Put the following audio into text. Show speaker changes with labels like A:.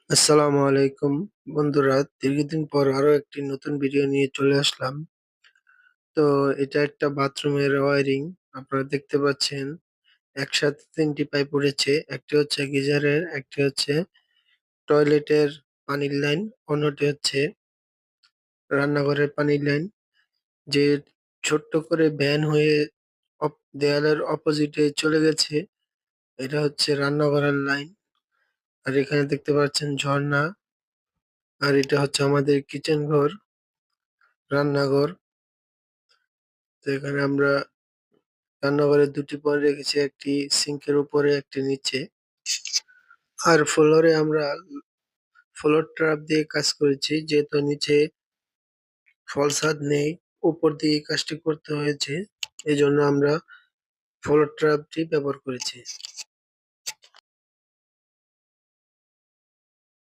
A: আসসালামু আলাইকুম বন্ধুরা, দীর্ঘদিন পর আরো একটি নতুন ভিডিও নিয়ে চলে আসলাম। তো এটা একটা বাথরুমের ওয়ারিং। আপনারা দেখতে পাচ্ছেন একসাথে তিনটি পাইপ উঠেছে। একটি হচ্ছে গিজারের, একটি হচ্ছে টয়লেটের পানির লাইন, অন্যটি হচ্ছে রান্নাঘরের পানির লাইন। যে ছোট্ট করে ভ্যান হয়ে দেয়ালের অপোজিটে চলে গেছে, এটা হচ্ছে রান্নাঘরের লাইন। আর এখানে দেখতে পাচ্ছেন ঝর্ণা। আর এটা হচ্ছে আমাদের কিচেন ঘর, রান্নাঘর। তো এখানে আমরা রান্নাঘরে দুটি পরে রেখেছি, একটি সিঙ্কের উপরে, একটি নিচে। আর ফ্লোরে আমরা ফ্লোর ট্রাপ দিয়ে কাজ করেছি, যেহেতু নিচে ফল ছাদ নেই, উপর দিয়ে কাজটি করতে হয়েছে। এই জন্য আমরা ফ্লোর ট্রাপটি ব্যবহার করেছি।